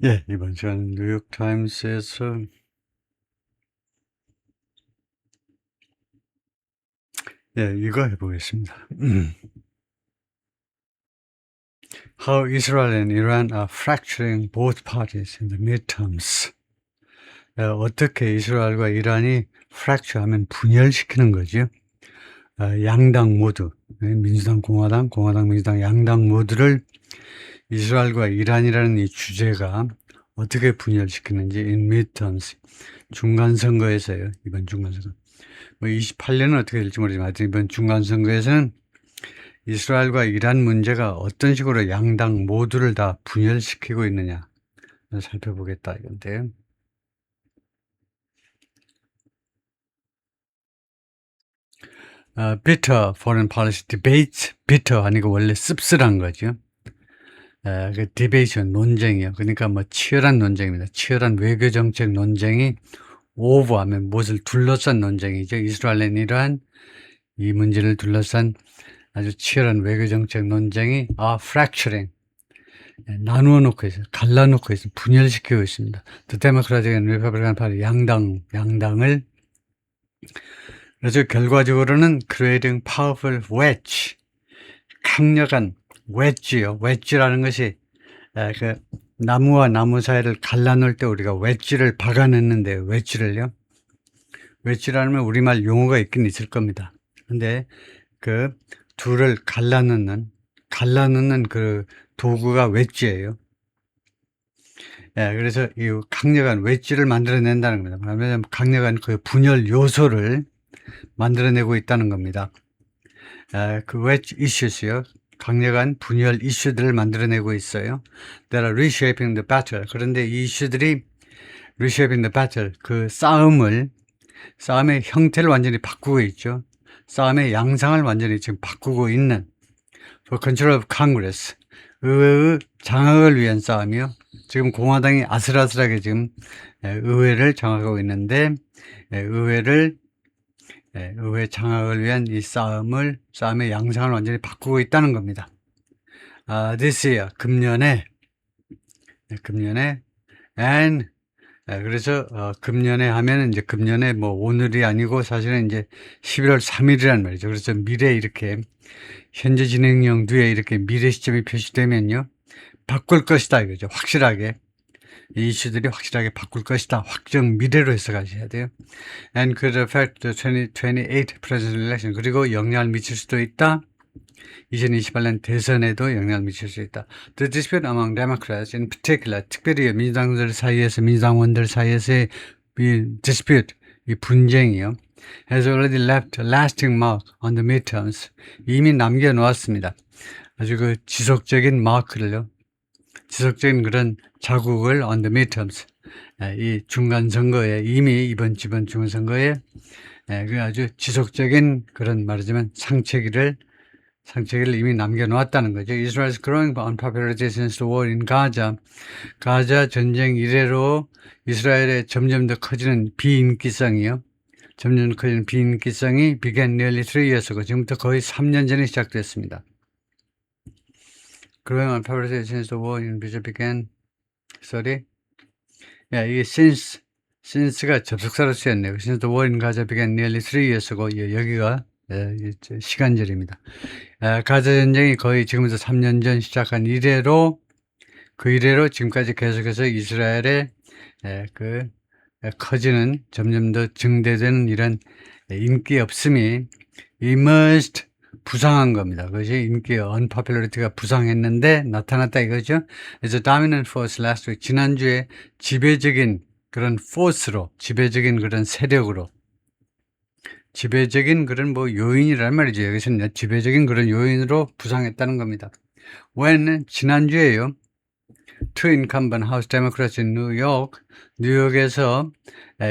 예, 이번 시간 뉴욕타임스에서 이거 해보겠습니다. How Israel and Iran are fracturing both parties in the midterms. 어떻게 이스라엘과 이란이 fracture하면 분열시키는 거죠. 양당 모두, 민주당, 공화당, 민주당 양당 모두를 이스라엘과 이란이라는 이 주제가 어떻게 분열시키는지 in midterms, 중간선거에서요. 이번 중간선거. 28년은 어떻게 될지 모르지만 하여튼 이번 중간선거에서는 이스라엘과 이란 문제가 어떤 식으로 양당 모두를 다 분열시키고 있느냐 살펴보겠다 이건데요. bitter foreign policy debates, bitter 아니고 원래 씁쓸한 거죠. 그 디베이션 논쟁이요. 그러니까 뭐 치열한 논쟁입니다. 치열한 외교정책 논쟁이 오버하면 무엇을 둘러싼 논쟁이죠. 이스라엘 이란 이 문제를 둘러싼 아주 치열한 외교정책 논쟁이 fracturing, 나누어 놓고 있어요. 갈라놓고 있어요. 분열시키고 있습니다. The Democratic and Republican Party 양당을 그래서 결과적으로는 creating powerful wedge, 강력한 wedge요. wedge라는 것이 그 나무와 나무 사이를 갈라놓을 때 우리가 웨지를 박아냈는데 웨지를요. 웨지라는 우리말 용어가 있긴 있을 겁니다. 근데 그 둘을 갈라놓는 그 도구가 웨지예요. 그래서 이 강력한 웨지를 만들어낸다는 겁니다. 왜냐하면 강력한 그 분열 요소를 만들어내고 있다는 겁니다. 그 웨지 이슈스요. 강력한 분열 이슈들을 만들어내고 있어요. That are reshaping the battle. 그런데 이 이슈들이 reshaping the battle, 그 싸움의 형태를 완전히 바꾸고 있죠. 싸움의 양상을 완전히 지금 바꾸고 있는 for control of Congress, 의회의 장악을 위한 싸움이요. 지금 공화당이 아슬아슬하게 지금 의회를 장악하고 있는데 의회 장악을 위한 이 싸움의 양상을 완전히 바꾸고 있다는 겁니다. This year, 금년에, and, 그래서, 금년에 하면은 이제 금년에 뭐 오늘이 아니고 사실은 이제 11월 3일이란 말이죠. 그래서 미래 이렇게, 현재 진행형 뒤에 이렇게 미래 시점이 표시되면요. 바꿀 것이다 이거죠. 확실하게. 이 이슈들이 확실하게 바꿀 것이다. 확정 미래로 해석하셔야 돼요. And could affect the 2028 presidential election. 그리고 영향을 미칠 수도 있다. 2028년 대선에도 영향을 미칠 수 있다. The dispute among Democrats in particular, 특별히 민주당원들 사이에서의 이 dispute, 이 분쟁이요. has already left a lasting mark on the midterms. 이미 남겨놓았습니다. 아주 그 지속적인 마크를요. 지속적인 그런 자국을 on the midterms. 이 중간선거에 이미 이번 중간선거에 그 아주 지속적인 그런 말하자면 상처기를 이미 남겨놓았다는 거죠. Israel's growing unpopularity since the war in Gaza. 가자 전쟁 이래로 이스라엘의 점점 더 커지는 비인기성이요. 점점 커지는 비인기성이 began nearly 3 years ago. 지금부터 거의 3년 전에 시작됐습니다. Growing unpopularity since the war in Gaza began. Sorry. 이게 since가 접속사로 쓰였네요. Since the war in Gaza began nearly 3 years ago. 여기가 시간절입니다. 가자 전쟁이 거의 지금부터 3년 전 시작한 이래로 지금까지 계속해서 이스라엘의 커지는 점점 더 증대되는 이런 인기 없음이 emerged, 부상한 겁니다. 그것이 인기 unpopularity가 부상했는데 나타났다 이거죠. 그래서 dominant force last week, 지난주에 지배적인 그런 force로, 지배적인 그런 세력으로, 지배적인 그런 뭐 요인이란 말이죠. 여기서는 지배적인 그런 요인으로 부상했다는 겁니다. when 지난주에요. Two incumbent House Democrats in New York, 뉴욕에서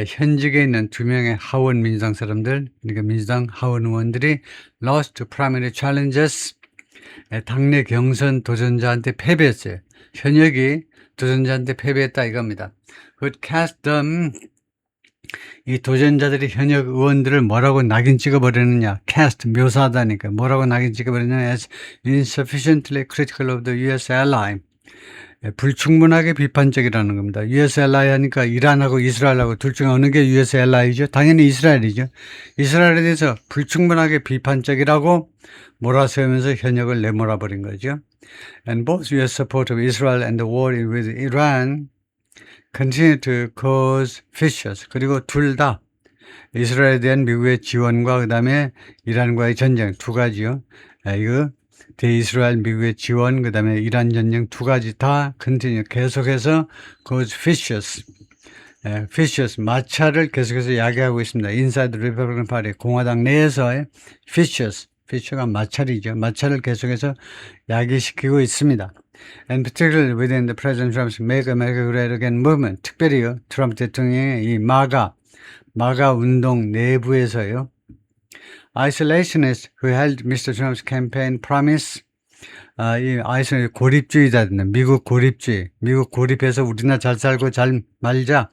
현직에 있는 2명의 하원 민주당 사람들, 그러니까 민주당 하원 의원들이 lost to primary challenges, 당내 경선 도전자한테 패배했어요. 현역이 도전자한테 패배했다 이겁니다. Would cast them, 이 도전자들이 현역 의원들을 뭐라고 낙인 찍어버리느냐, cast, 묘사하다니까 뭐라고 낙인 찍어버리느냐, as insufficiently critical of the U.S. ally, 불충분하게 비판적이라는 겁니다. US ally 하니까 이란하고 이스라엘하고 둘 중에 어느 게 US ally죠? 당연히 이스라엘이죠. 이스라엘에 대해서 불충분하게 비판적이라고 몰아세우면서 현역을 내몰아버린 거죠. And both US support of Israel and the war with Iran continue to cause fissures. 그리고 둘 다 이스라엘에 대한 미국의 지원과 그 다음에 이란과의 전쟁 두 가지요. 이거 대이스라엘 미국의 지원 그 다음에 이란 전쟁 두 가지 다 continue 계속해서 cause fissures. fissures 마찰을 계속해서 야기하고 있습니다. Inside the Republican Party 공화당 내에서의 fissure가 마찰이죠. 마찰을 계속해서 야기시키고 있습니다. And particularly within the President Trump's Make America Great Again movement, 특별히요 트럼프 대통령의 이 마가 운동 내부에서요. Isolationists who held Mr. Trump's campaign promise, 이 아이솔 고립주의자들, 미국 고립해서 우리나 잘 살고 잘 말자.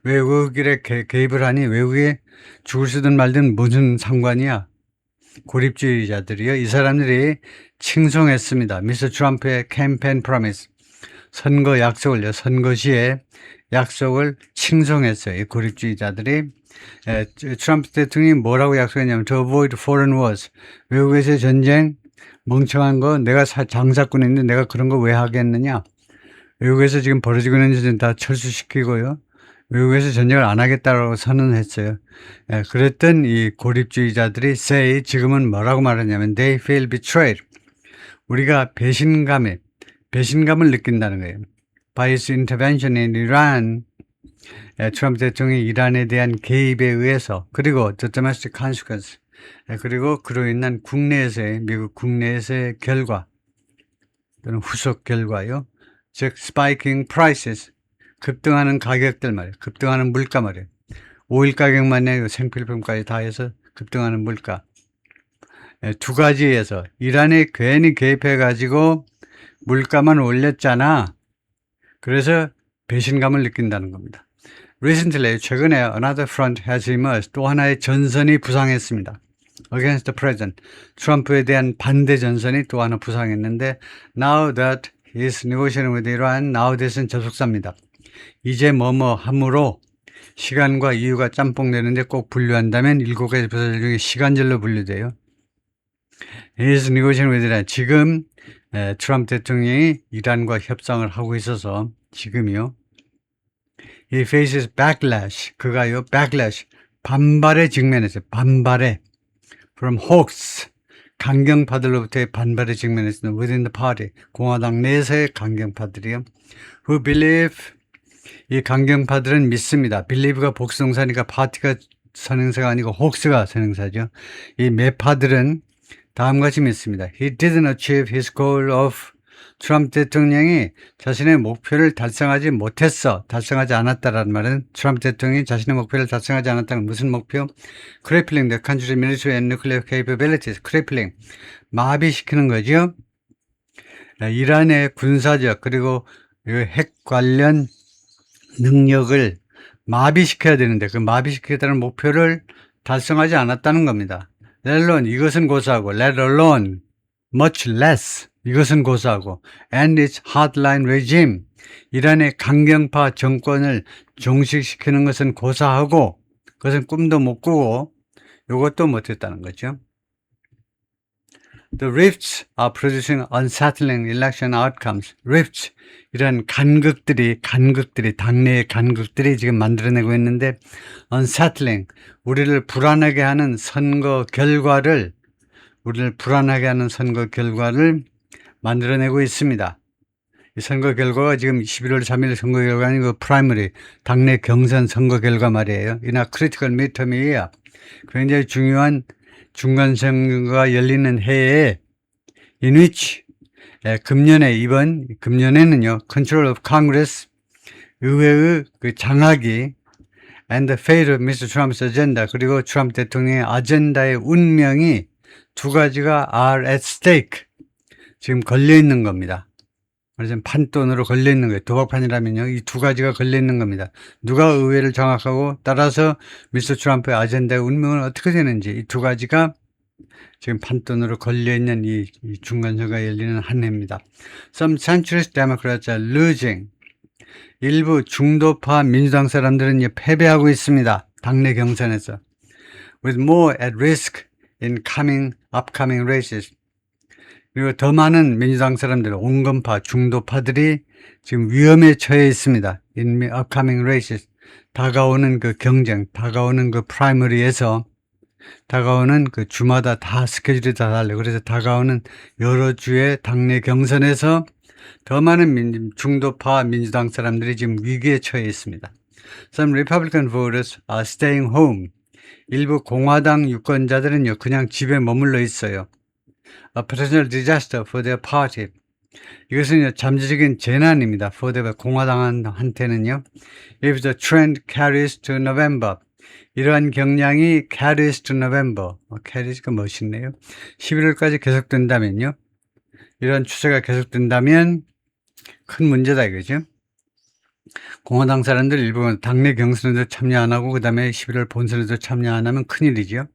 왜 외국에 개입을 하니? 외국에 죽을 쓰든 말든 무슨 상관이야? 고립주의자들이요. 이 사람들이 칭송했습니다. 미스터 트럼프의 캠페인 프로미스, 선거 약속을요. 선거 시에 약속을 칭송했어요. 이 고립주의자들이. 트럼프 대통령이 뭐라고 약속했냐면 to avoid foreign wars. 외국에서의 전쟁, 멍청한 거 내가 장사꾼인데 내가 그런 거 왜 하겠느냐. 외국에서 지금 벌어지고 있는 전쟁 다 철수시키고요. 외국에서 전쟁을 안 하겠다고 선언했어요. 그랬던 이 고립주의자들이 say 지금은 뭐라고 말하냐면 they feel betrayed. 우리가 배신감을 느낀다는 거예요. By his intervention in Iran, 트럼프 대통령이 이란에 대한 개입에 의해서 그리고 the domestic consequence, 그리고 그로 인한 미국 국내에서의 결과 또는 후속 결과요. 즉 spiking prices, 급등하는 가격들 말이에요. 급등하는 물가 말이에요. 오일 가격만 해도 생필품까지 다 해서 급등하는 물가. 두 가지에서 이란에 괜히 개입해가지고 물가만 올렸잖아. 그래서 배신감을 느낀다는 겁니다. Recently, 최근에 another front has emerged. 또 하나의 전선이 부상했습니다. Against the president. 트럼프에 대한 반대 전선이 또 하나 부상했는데 now that he is negotiating with Iran, now that은 접속사입니다. 이제 뭐뭐 함으로 시간과 이유가 짬뽕 되는데 꼭 분류한다면 7가지 부사절 중에 시간절로 분류돼요. He is negotiating with Iran. 지금 트럼프 대통령이 이란과 협상을 하고 있어서 지금이요. He faces backlash. 그가요 backlash. 반발에 직면했어요. 반발에. From hawks. 강경파들로부터의 반발에 직면했습니다. Within the party. 공화당 내에서의 강경파들이요. Who believe. 이 강경파들은 믿습니다. believe가 복수동사니까 파티가 선행사가 아니고 hawks가 선행사죠. 이 매파들은 다음같이 믿습니다. He didn't achieve his goal of 트럼프 대통령이 자신의 목표를 달성하지 않았다라는 말은 트럼프 대통령이 자신의 목표를 달성하지 않았다는 무슨 목표? Crippling the country's military and nuclear capabilities. Crippling. 마비시키는 거죠. 이란의 군사적 그리고 핵 관련 능력을 마비시켜야 되는데 그 마비시키겠다는 목표를 달성하지 않았다는 겁니다. Let alone 이것은 고사하고 let alone much less 이것은 고사하고 and its hardline regime 이란의 강경파 정권을 종식시키는 것은 고사하고 그것은 꿈도 못 꾸고 이것도 못했다는 거죠. The rifts are producing unsettling election outcomes. rifts 이런 간극들이 당내의 간극들이 지금 만들어내고 있는데 unsettling 우리를 불안하게 하는 선거 결과를 만들어내고 있습니다. 이 선거 결과가 지금 11월 3일 선거 결과가 아니고 프라이머리 당내 경선 선거 결과 말이에요. 이나 크리티컬 미터미야 굉장히 중요한 중간 선거가 열리는 해에 in which 금년에는요 control of Congress 의회의 그 장악이 and the fate of Mr. Trump's agenda 그리고 트럼프 대통령의 아젠다의 운명이 두 가지가 are at stake 지금 걸려 있는 겁니다. 그래서 판돈으로 걸려 있는 거예요. 도박판이라면요. 이 두 가지가 걸려 있는 겁니다. 누가 의회를 장악하고 따라서 미스터 트럼프의 아젠다의 운명은 어떻게 되는지 이 두 가지가 지금 판돈으로 걸려있는 이 중간선거가 열리는 한 해입니다. Some centrist Democrats are losing. 일부 중도파 민주당 사람들은 패배하고 있습니다. 당내 경선에서. With more at risk in upcoming races. 그리고 더 많은 민주당 사람들, 온건파, 중도파들이 지금 위험에 처해 있습니다. In upcoming races. 다가오는 그 경쟁, 다가오는 그 프라이머리에서, 다가오는 그 주마다 다 스케줄이 다 달라요. 그래서 다가오는 여러 주의 당내 경선에서 더 많은 중도파 민주당 사람들이 지금 위기에 처해 있습니다. Some Republican voters are staying home. 일부 공화당 유권자들은요, 그냥 집에 머물러 있어요. A potential disaster for their party. 이것은 잠재적인 재난입니다. for their 공화당한테는요. If the trend carries to November. 이러한 경향이 carries to November. carries가 멋있네요. 11월까지 계속된다면요. 이런 추세가 계속된다면 큰 문제다 이거죠. 공화당 사람들 일부는 당내 경선에도 참여 안 하고 그 다음에 11월 본선에도 참여 안 하면 큰일이죠.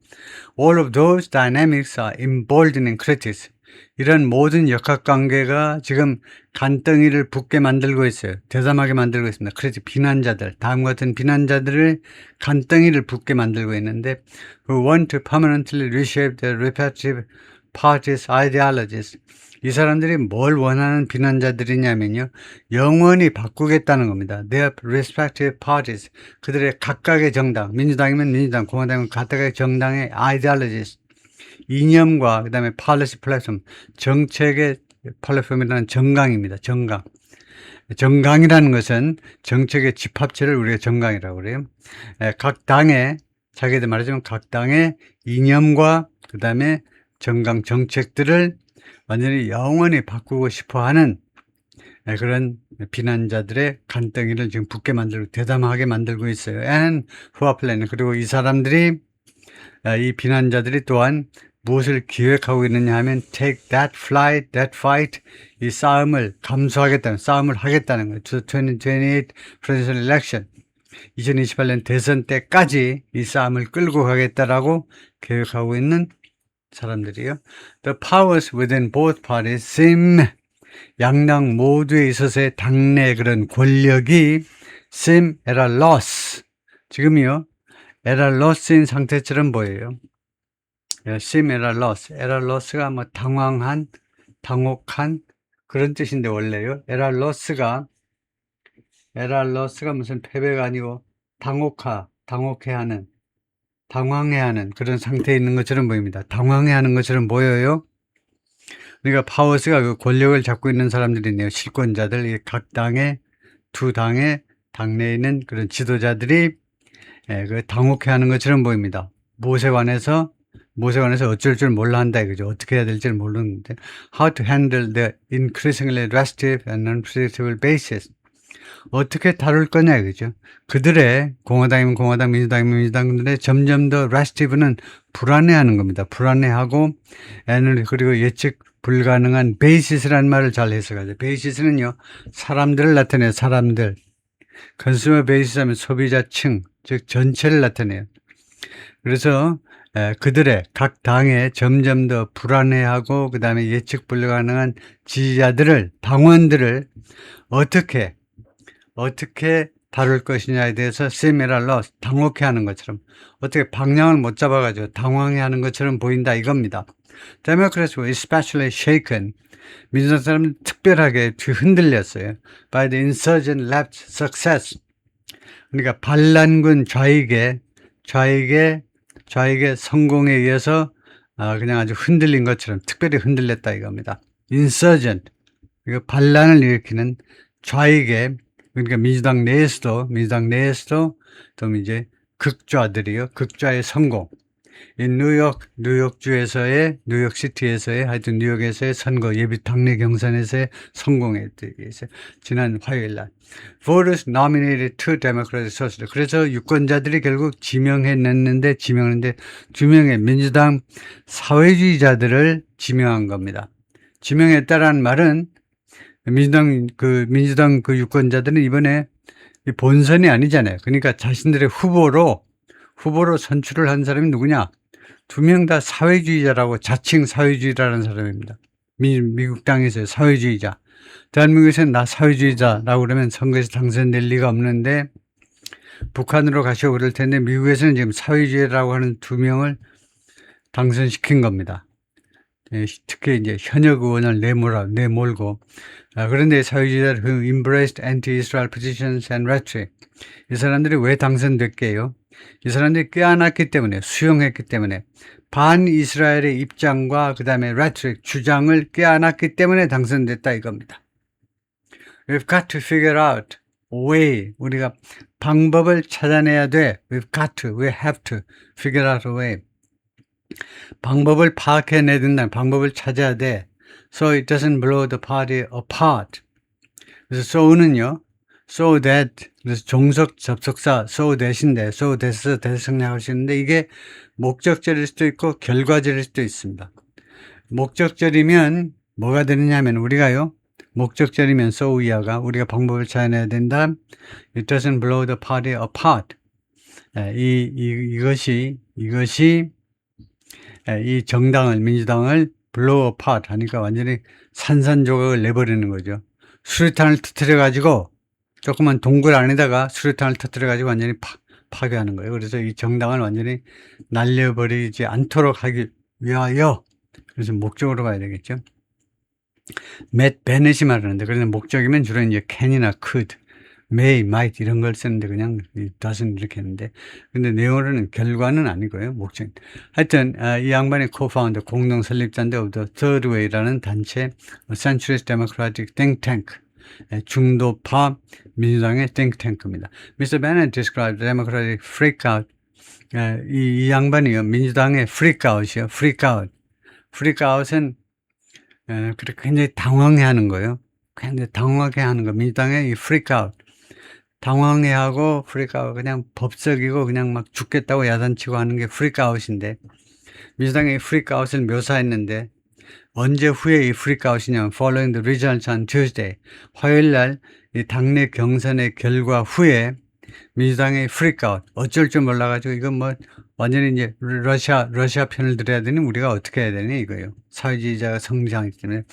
All of those dynamics are emboldening critics. 이런 모든 역학관계가 지금 간덩이를 붓게 만들고 있어요. 대담하게 만들고 있습니다. 그래서 비난자들, 다음과 같은 비난자들을 간덩이를 붓게 만들고 있는데 who want to permanently reshape their respective parties' ideologies. 이 사람들이 뭘 원하는 비난자들이냐면요. 영원히 바꾸겠다는 겁니다. Their respective parties. 그들의 각각의 정당, 민주당이면 민주당, 공화당이면 각각의 정당의 ideologies. 이념과 그 다음에 policy platform, 정책의 플랫폼이라는 정강입니다. 정강. 정강이라는 것은 정책의 집합체를 우리가 정강이라고 그래요. 각 당의, 자기들 말하자면 각 당의 이념과 그 다음에 정강 정책들을 완전히 영원히 바꾸고 싶어 하는 그런 비난자들의 간덩이를 지금 붓게 만들고 대담하게 만들고 있어요. And who are planning. 그리고 이 사람들이, 이 비난자들이 또한 무엇을 기획하고 있느냐 하면 take that fight, 이 싸움을 감수하겠다는, 싸움을 하겠다는 거예요. To 2028 presidential election. 2028년 대선 때까지 이 싸움을 끌고 가겠다라고 계획하고 있는 사람들이요. The powers within both parties seem, 양당 모두에 있어서의 당내 그런 권력이 seem at a loss. 지금요, at a loss인 상태처럼 보여요. seem at a loss. at a loss가 뭐 당황한, 당혹한 그런 뜻인데 원래요. at a loss가 무슨 패배가 아니고 당혹해하는, 당황해하는 그런 상태에 있는 것처럼 보입니다. 당황해하는 것처럼 보여요. 그러니까 파워스가 그 권력을 잡고 있는 사람들이네요. 실권자들, 각 당의, 두 당의 당내에 있는 그런 지도자들이 그 당혹해하는 것처럼 보입니다. 무엇에 관해서 어쩔 줄 몰라 한다 이거죠. 어떻게 해야 될지 모르는데 how to handle the increasingly drastic and unpredictable basis. 어떻게 다룰 거냐 이거죠. 그들의 공화당이면 공화당, 민주당이면 민주당들의 점점 더 라스티브는 불안해하는 겁니다. 불안해하고 그리고 예측 불가능한 베이시스라는 말을 잘 해석하죠. 베이시스는요, 사람들을 나타내요. 사람들. 컨슈머 베이시스 하면 소비자층, 즉 전체를 나타내요. 그래서 그들의 각 당의 점점 더 불안해하고 그 다음에 예측 불가능한 지지자들을, 당원들을 어떻게 다룰 것이냐에 대해서 세미랄러 당혹해하는 것처럼 어떻게 방향을 못 잡아가지고 당황해하는 것처럼 보인다 이겁니다. Democrats were especially shaken. 민주당 사람은 특별하게 흔들렸어요. By the insurgent left success. 그러니까 반란군 좌익의 성공에 의해서 그냥 아주 흔들린 것처럼 특별히 흔들렸다 이겁니다. Insurgent. 이거 반란을 일으키는 좌익의, 그러니까 민주당 내에서도 또 이제 극좌들이요. 극좌의 성공. 이 뉴욕주에서의, 뉴욕시티에서의, 하여튼 뉴욕에서의 선거 예비 당내 경선에서의 성공에 대해서 지난 화요일 날. Voters nominated two Democratic sources. 그래서 유권자들이 결국 지명했는데 두 명의 민주당 사회주의자들을 지명한 겁니다. 지명했다라는 말은 민주당 그 유권자들은 이번에 본선이 아니잖아요. 그러니까 자신들의 후보로 선출을 한 사람이 누구냐? 두 명 다 사회주의자라고 자칭 사회주의라는 사람입니다. 미국 땅에서의 사회주의자. 대한민국에서는 나 사회주의자라고 그러면 선거에서 당선될 리가 없는데 북한으로 가시고 그럴 텐데 미국에서는 지금 사회주의라고 하는 두 명을 당선시킨 겁니다. 특히 이제 현역 의원을 내몰고 그런데 사회주의자들 who embraced anti-Israel positions and rhetoric 이 사람들이 왜 당선됐게요? 이 사람들이 껴안았기 때문에 수용했기 때문에 반이스라엘의 입장과 그 다음에 rhetoric 주장을 껴안았기 때문에 당선됐다 이겁니다. We've got to figure out a way 우리가 방법을 찾아내야 돼. We've got to, we have to figure out a way 방법을 파악해내야 된다. 방법을 찾아야 돼. So it doesn't blow the party apart. 그래서 so는요. so that 그래서 종속 접속사 so that인데 so that에서 대성량할 수 있는데 이게 목적절일 수도 있고 결과절일 수도 있습니다. 목적절이면 뭐가 되느냐 하면 우리가요. 목적절이면 so 이하가 우리가 방법을 찾아내야 된다. It doesn't blow the party apart. 이것이 이 정당을 민주당을 blow apart 하니까 완전히 산산조각을 내버리는 거죠. 수류탄을 터뜨려 가지고 조그만 동굴 안에다가 수류탄을 터뜨려 가지고 완전히 파괴하는 거예요. 그래서 이 정당을 완전히 날려버리지 않도록 하기 위하여 그래서 목적으로 봐야 되겠죠. 맷 베넷이 말하는데 그래서 목적이면 주로 이제 can이나 could, may, might 이런 걸 쓰는데 그냥 doesn't 이렇게 했는데 근데 내용으로는 결과는 아니고요. 목적. 하여튼 이 양반의 co-founder 공동 설립자인데 of the Third Way라는 단체 Centrist Democratic Think Tank 중도파 민주당의 think tank입니다. Mr. Bennett described the Democratic freakout 이 양반이요. 민주당의 freakout이요. freakout은 그렇게 굉장히 당황해하는 거예요. 굉장히 당황하게 하는 거. 민주당의 이 freakout 당황해하고 freakout 그냥 법석이고 그냥 막 죽겠다고 야단치고 하는 게 freakout인데 민주당의 freakout을 묘사했는데 언제 후에 이 freakout이냐면 following the results on Tuesday 화요일 날 이 당내 경선의 결과 후에 민주당의 freakout 어쩔 줄 몰라가지고 이건 뭐 완전히 이제 러시아 편을 들어야 되니 우리가 어떻게 해야 되니 이거예요. 사회주의자가 성장했기 때문에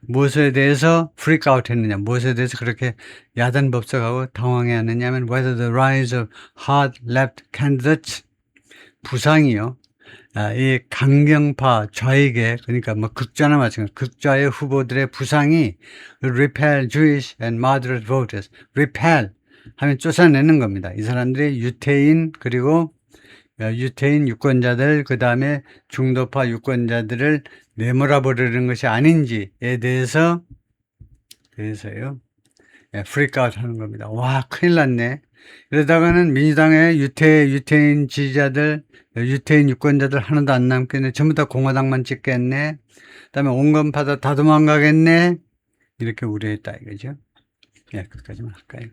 무엇에 대해서 freakout 했느냐 무엇에 대해서 그렇게 야단법석하고 당황해하느냐 하면 whether the rise of hard left candidates 부상이요. 이 강경파 좌익의 그러니까 뭐 극좌나 마찬가지 극좌의 후보들의 부상이 repel Jewish and moderate voters repel 하면 쫓아내는 겁니다. 이 사람들이 유태인 그리고 유태인 유권자들 그 다음에 중도파 유권자들을 내몰아 버리는 것이 아닌지에 대해서요 프리크아웃 하는 겁니다. 와 큰일 났네. 이러다가는 민주당의 유태인 지지자들 유태인 유권자들 하나도 안 남겠네. 전부 다 공화당만 찍겠네. 그 다음에 온건파 다 도망가겠네. 이렇게 우려했다 이거죠. 끝까지만 할까요?